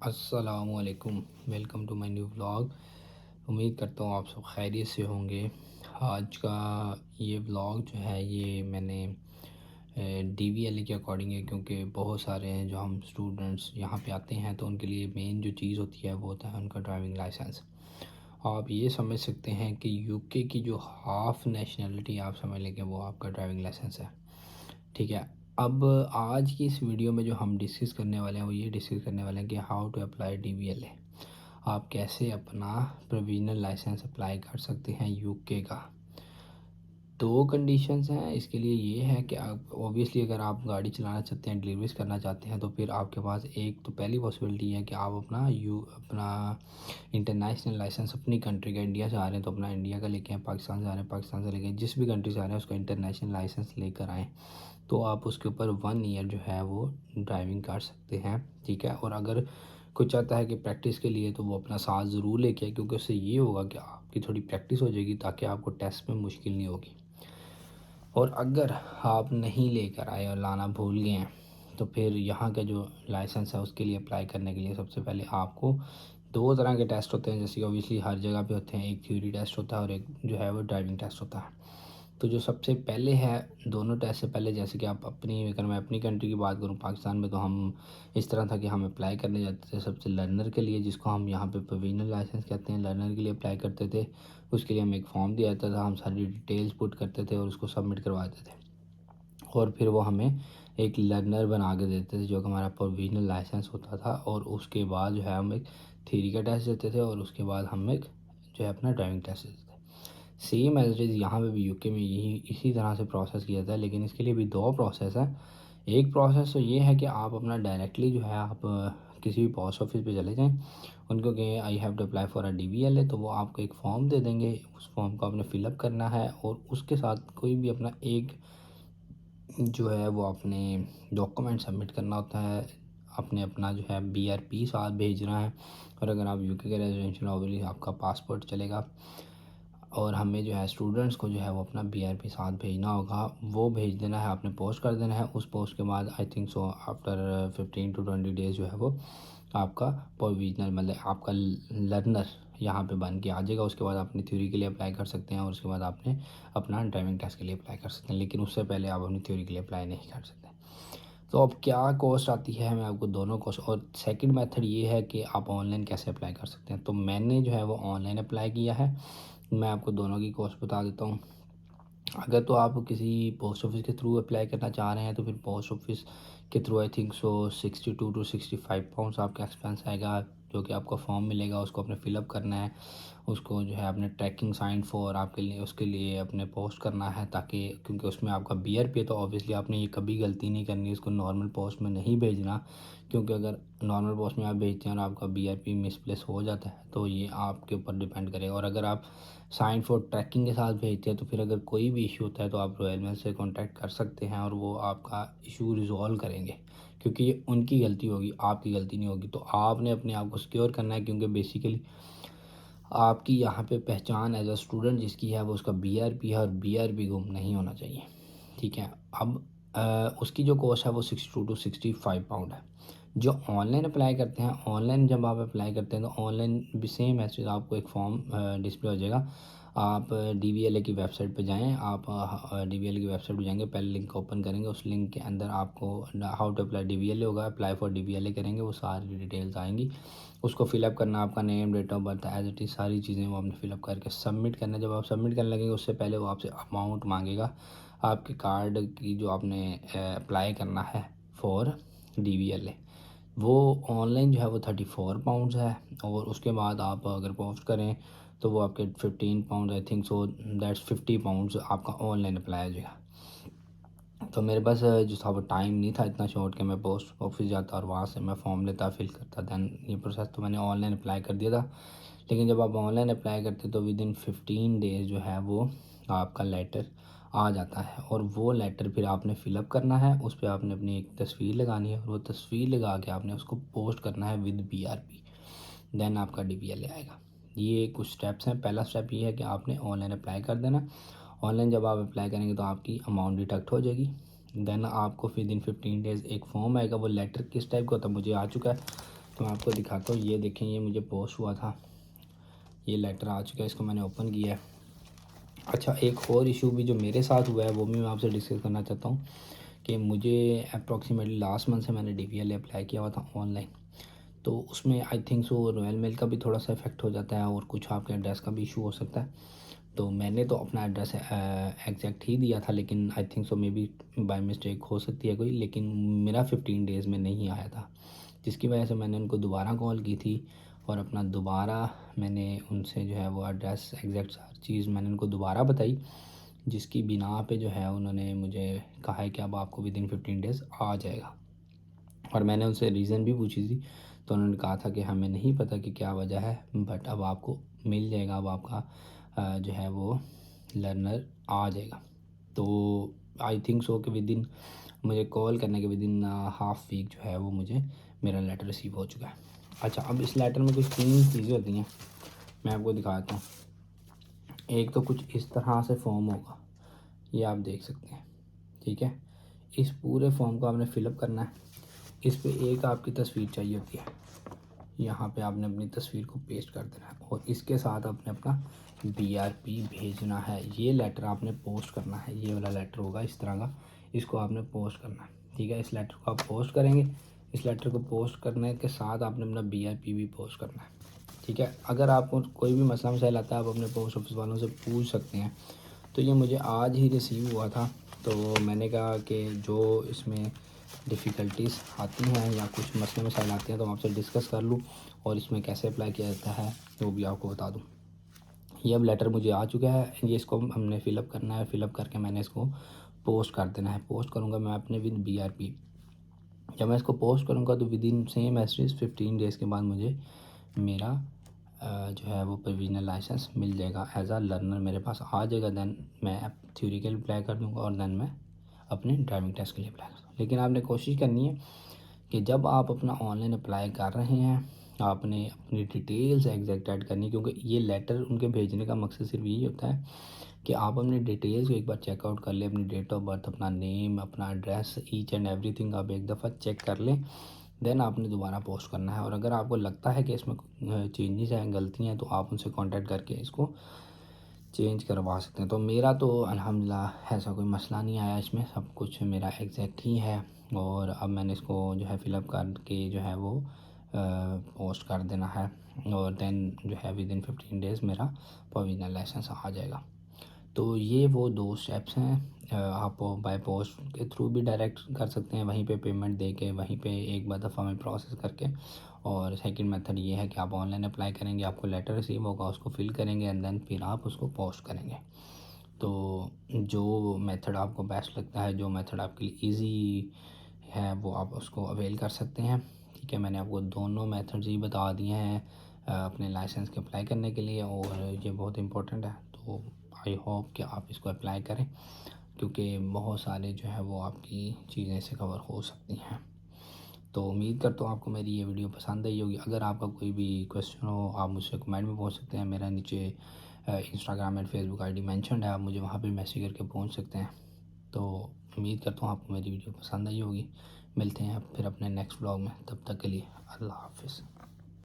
अस्सलामुअलैकुम। Welcome to my new vlog. उम्मीद करता हूँ आप सब खैरियत से होंगे। आज का ये व्लॉग जो है ये मैंने डीवीएलए के अकॉर्डिंग है, क्योंकि बहुत सारे हैं जो हम स्टूडेंट्स यहाँ पे आते हैं तो उनके लिए मेन जो चीज़ होती है वो होता है उनका ड्राइविंग लाइसेंस। आप ये समझ सकते हैं कि यूके की जो हाफ़ नेशनलिटी आप समझ लें कि वो आपका ड्राइविंग लाइसेंस है। ठीक है। अब आज की इस वीडियो में जो हम डिस्कस करने वाले हैं वो ये डिस्कस करने वाले हैं कि हाउ टू अप्लाई डीवीएलए। आप कैसे अपना प्रोविजनल लाइसेंस अप्लाई कर सकते हैं यूके का। दो कंडीशंस हैं इसके लिए। ये है कि आप ऑब्वियसली अगर आप गाड़ी चलाना चाहते हैं, डिलीवरीज करना चाहते हैं, तो फिर आपके पास एक तो पहली पॉसिबिलिटी है कि आप अपना इंटरनेशनल लाइसेंस अपनी कंट्री का, इंडिया से आ रहे हैं तो अपना इंडिया का लेके आएँ, पाकिस्तान से आ रहे हैं पाकिस्तान से लेके आएँ, जिस भी कंट्री से आ रहे हैं उसका इंटरनेशनल लाइसेंस लेकर आएँ, तो आप उसके ऊपर 1 ईयर जो है वो ड्राइविंग कर सकते हैं। ठीक है। और अगर कोई चाहता है कि प्रैक्टिस के लिए तो वो अपना साथ ज़रूर लेके आए, क्योंकि उससे ये होगा कि आपकी थोड़ी प्रैक्टिस हो जाएगी ताकि आपको टेस्ट में मुश्किल नहीं होगी। और अगर आप नहीं लेकर आए और लाना भूल गए हैं तो फिर यहाँ का जो लाइसेंस है उसके लिए अप्लाई करने के लिए सबसे पहले आपको दो तरह के टेस्ट होते हैं, जैसे कि ऑब्वियसली हर जगह पे होते हैं। एक थ्योरी टेस्ट होता है और एक जो है वो ड्राइविंग टेस्ट होता है। तो जो सबसे पहले है, दोनों टेस्ट से पहले, जैसे कि आप अगर मैं अपनी कंट्री की बात करूँ, पाकिस्तान में तो हम इस तरह था कि हम अप्लाई करने जाते थे सबसे लर्नर के लिए, जिसको हम यहाँ पे प्रोविजनल लाइसेंस कहते हैं, लर्नर के लिए अप्लाई करते थे। उसके लिए हमें एक फॉर्म दिया जाता था, हम सारी डिटेल्स पुट करते थे और उसको सबमिट करवाते थे, और फिर वो हमें एक लर्नर बना के देते थे जो कि हमारा प्रोविजनल लाइसेंस होता था। और उसके बाद जो है हम एक थ्योरी का टेस्ट देते थे और उसके बाद हम एक जो है अपना ड्राइविंग टेस्ट देते थे। सेम एज इट इज़ यहाँ पे भी यूके में यही इसी तरह से प्रोसेस किया जाता है, लेकिन इसके लिए भी दो प्रोसेस है। एक प्रोसेस तो ये है कि आप अपना डायरेक्टली जो है आप किसी भी पोस्ट ऑफिस पे चले जाएं, उनको कहें I have to apply for a DVLA, तो वो आपको एक फ़ॉर्म दे देंगे। उस फॉर्म को आपने फिलअप करना है और उसके साथ कोई भी अपना एक जो है वो आपने डॉक्यूमेंट सबमिट करना होता है। आपने अपना जो है बीआरपी साथ भेजना है, और अगर आप यूके के रेजिडेंशियल ऑब्वियसली आपका पासपोर्ट चलेगा। और हमें जो है स्टूडेंट्स को जो है वो अपना बीआरपी साथ भेजना होगा, वो भेज देना है, आपने पोस्ट कर देना है। उस पोस्ट के बाद आई think so after 15 to 20 days जो है वो आपका प्रोविजनल मतलब आपका लर्नर यहाँ पे बन के आ जाएगा। उसके बाद अपनी थ्योरी के लिए अप्लाई कर सकते हैं और उसके बाद आपने अपना ड्राइविंग टेस्ट के लिए अप्लाई कर सकते हैं, लेकिन उससे पहले आप अपनी थ्योरी के लिए अप्लाई नहीं कर सकते। तो अब क्या कॉस्ट आती है, मैं आपको दोनों कॉस्ट, और सेकंड मेथड ये है कि आप ऑनलाइन कैसे अप्लाई कर सकते हैं। तो मैंने जो है वो ऑनलाइन अप्लाई किया है। मैं आपको दोनों की कॉस्ट बता देता हूँ। अगर तो आप किसी पोस्ट ऑफिस के थ्रू अप्लाई करना चाह रहे हैं तो फिर पोस्ट ऑफिस के through I think so 62 to 65 pounds आपका एक्सपेंस आएगा, जो कि आपका फॉर्म मिलेगा, उसको आपने फिलअप करना है। उसको जो है आपने ट्रैकिंग साइन फॉर आपके लिए उसके लिए अपने पोस्ट करना है, ताकि क्योंकि उसमें आपका बीआरपी है तो ऑब्वियसली आपने ये कभी गलती नहीं करनी है, इसको नॉर्मल पोस्ट में नहीं भेजना, क्योंकि अगर नॉर्मल पोस्ट में आप भेजते हैं और आपका बीआरपी मिसप्लेस हो जाता है तो ये आपके ऊपर डिपेंड करेगा। और अगर आप साइन फॉर ट्रैकिंग के साथ भेजते हैं तो फिर अगर कोई भी इशू होता है तो आप रॉयल मेल से कांटेक्ट कर सकते हैं और वो आपका इशू रिजॉल्व करेंगे, क्योंकि ये उनकी गलती होगी, आपकी गलती नहीं होगी। तो आपने अपने आप को सिक्योर करना है, क्योंकि बेसिकली आपकी यहाँ पे पहचान एज अ स्टूडेंट जिसकी है वो उसका बीआरपी है, और बीआरपी गुम नहीं होना चाहिए। ठीक है। अब उसकी जो कॉस्ट है वो 62 to 65 पाउंड है। जो ऑनलाइन अप्लाई करते हैं, ऑनलाइन जब आप अप्लाई करते हैं तो ऑनलाइन भी सेम ऐसे आपको एक फॉर्म डिस्प्ले हो जाएगा। आप डीवीएलए की वेबसाइट पे जाएं, आप डीवीएलए की वेबसाइट पे जाएंगे, पहले लिंक ओपन करेंगे, उस लिंक के अंदर आपको हाउ टू अप्लाई डीवीएलए होगा, अप्लाई फॉर डीवीएलए करेंगे, वो सारी डिटेल्स आएंगी। उसको फिलअप करना, आपका name, date of birth, as it is सारी चीज़ें वो आपने फिलअप करके सबमिट करना है। जब आप सबमिट करने लगेंगे उससे पहले वो आपसे अमाउंट मांगेगा आपके कार्ड की, जो आपने अप्लाई करना है फॉर डीवीएलए। वो ऑनलाइन जो है वो 34 पाउंड्स है, और उसके बाद आप अगर पोस्ट करें तो वो आपके 15 pound I think so that's 50 pounds आपका ऑनलाइन अप्लाई हो जाएगा। तो मेरे पास जो था वो टाइम नहीं था इतना शॉर्ट कि मैं पोस्ट ऑफिस जाता और वहाँ से मैं फॉर्म लेता, फिल करता, दैन ये प्रोसेस तो मैंने ऑनलाइन अप्लाई कर दिया था। लेकिन जब आप ऑनलाइन अप्लाई करते तो विद इन 15 डेज़ जो है वो आपका लेटर आ जाता है, और वो लेटर फिर आपने फिलअप करना है, उस पर आपने अपनी एक तस्वीर लगानी है और वो तस्वीर लगा के आपने उसको पोस्ट करना है विद बीआरपी, देन आपका डीवीएलए आएगा। ये कुछ स्टेप्स हैं। पहला स्टेप ये है कि आपने ऑनलाइन अप्लाई कर देना। ऑनलाइन जब आप अप्लाई करेंगे तो आपकी अमाउंट डिडक्ट हो जाएगी। देन आपको विद इन 15 डेज़ एक फॉर्म आएगा, वो लेटर किस टाइप का होता है मुझे आ चुका है, तो तो मैं आपको दिखाता हूँ। ये देखें, ये मुझे पोस्ट हुआ था, ये लेटर आ चुका है, इसको मैंने ओपन किया है। अच्छा, एक और इशू भी जो मेरे साथ हुआ है वो भी मैं आपसे डिस्कस करना चाहता हूँ कि मुझे अप्रॉक्सीमेटली लास्ट मंथ से मैंने DVLA अप्लाई किया हुआ था ऑनलाइन। तो उसमें I think so Royal Mail का भी थोड़ा सा इफेक्ट हो जाता है और कुछ आपके एड्रेस का भी इशू हो सकता है। तो मैंने तो अपना एड्रेस एग्जैक्ट ही दिया था, लेकिन आई think so may be by mistake हो सकती है कोई, लेकिन मेरा 15 डेज़ में नहीं आया था, जिसकी वजह से मैंने उनको दोबारा कॉल की थी और अपना दोबारा मैंने उनसे जो है वो एड्रेस एग्जैक्ट हर चीज़ मैंने उनको दोबारा बताई, जिसकी बिना पे जो है उन्होंने मुझे कहा है कि अब आपको विदिन 15 डेज़ आ जाएगा। और मैंने उनसे रीज़न भी पूछी थी, तो उन्होंने कहा था कि हमें नहीं पता कि क्या वजह है, बट अब आपको मिल जाएगा, अब आपका जो है वो लर्नर आ जाएगा। तो आई थिंक सो कि विदिन मुझे कॉल करने के विदिन हाफ वीक जो है वो मुझे मेरा लेटर रिसीव हो चुका है। अच्छा, अब इस लेटर में कुछ 3 चीज़ें होती हैं, मैं आपको दिखाता हूँ। एक तो कुछ इस तरह से फॉर्म होगा, ये आप देख सकते हैं, ठीक है। इस पूरे फॉर्म को आपने फिलअप करना है। इस पे एक आपकी तस्वीर चाहिए होती है, यहाँ पे आपने अपनी तस्वीर को पेस्ट कर देना है और इसके साथ आपने अपना BRP भेजना है। ये लेटर आपने पोस्ट करना है, ये वाला लेटर होगा इस तरह का, इसको आपने पोस्ट करना है, ठीक है। इस लेटर को आप पोस्ट करेंगे, इस लेटर को पोस्ट करने के साथ आपने अपना BRP भी पोस्ट करना है, ठीक है। अगर आपको कोई भी मसला मसाइल आता है आप अपने पोस्ट ऑफिस वालों से पूछ सकते हैं। तो ये मुझे आज ही रिसीव हुआ था, तो मैंने कहा कि जो इसमें डिफ़िकल्टीज़ आती हैं या कुछ मसले मसाइल आते हैं तो मैं आपसे डिस्कस कर लूँ और इसमें कैसे अप्लाई किया जाता है वो भी आपको बता दूँ। ये अब लेटर मुझे आ चुका है, ये इसको हमने फ़िलअप करना है, फ़िलअप करके मैंने इसको पोस्ट कर देना है। पोस्ट करूँगा मैं अपने विद BRP। जब मैं इसको पोस्ट करूँगा तो विदिन सेम एज 15 डेज़ के बाद मुझे मेरा जो है वो प्रोविजनल लाइसेंस मिल जाएगा, एज आ लर्नर मेरे पास आ जाएगा। दैन मैं थ्योरी के लिए अप्लाई कर दूँगा और दैन मैं अपने ड्राइविंग टेस्ट के लिए अप्लाई कर दूँगा। लेकिन आपने कोशिश करनी है कि जब आप अपना ऑनलाइन अप्लाई कर रहे हैं आपने अपनी डिटेल्स एग्जैक्ट ऐड करनी, क्योंकि ये लेटर उनके भेजने का मकसद सिर्फ यही होता है कि आप अपनी डिटेल्स को एक बार चेकआउट कर लें, अपनी डेट ऑफ बर्थ, अपना नेम, अपना एड्रेस, ईच एंड एवरीथिंग आप एक दफ़ा चेक कर लें। देन आपने दोबारा पोस्ट करना है और अगर आपको लगता है कि इसमें चेंजेस हैं, गलतियाँ हैं, तो आप उनसे कांटेक्ट करके इसको चेंज करवा सकते हैं। तो मेरा तो अल्हम्दुलिल्लाह ऐसा कोई मसला नहीं आया, इसमें सब कुछ मेरा एग्जैक्ट ही है और अब मैंने इसको जो है फ़िलअप करके जो है वो पोस्ट कर देना है और देन जो है विदिन 15 डेज़ मेरा प्रोविजनल लाइसेंस आ जाएगा। तो ये वो 2 स्टेप्स हैं। आप बाय पोस्ट के थ्रू भी डायरेक्ट कर सकते हैं, वहीं पे पेमेंट दे के वहीं पे एक बार दफ़ा में प्रोसेस करके। और सेकंड मेथड ये है कि आप ऑनलाइन अप्लाई करेंगे, आपको लेटर रिसीव होगा, उसको फिल करेंगे एंड देन फिर आप उसको पोस्ट करेंगे। तो जो मेथड आपको बेस्ट लगता है, जो मेथड आपके लिए ईज़ी है वो आप उसको अवेल कर सकते हैं, ठीक है। मैंने आपको दोनों मेथड्स ही बता दिए हैं अपने लाइसेंस के अप्लाई करने के लिए और ये बहुत इंपॉर्टेंट है। तो आई होप कि आप इसको अप्लाई करें, क्योंकि बहुत सारे जो है वो आपकी चीज़ें से कवर हो सकती हैं। तो उम्मीद करता हूँ आपको मेरी ये वीडियो पसंद आई होगी। अगर आपका कोई भी क्वेश्चन हो आप मुझसे कमेंट में पूछ सकते हैं। मेरा नीचे Instagram and Facebook ID mentioned है, आप मुझे वहाँ पे मैसेज करके पूछ सकते हैं। तो उम्मीद करता हूँ आपको मेरी वीडियो पसंद आई होगी। मिलते हैं फिर अपने नेक्स्ट व्लॉग में, तब तक के लिए अल्लाह हाफ़िज़।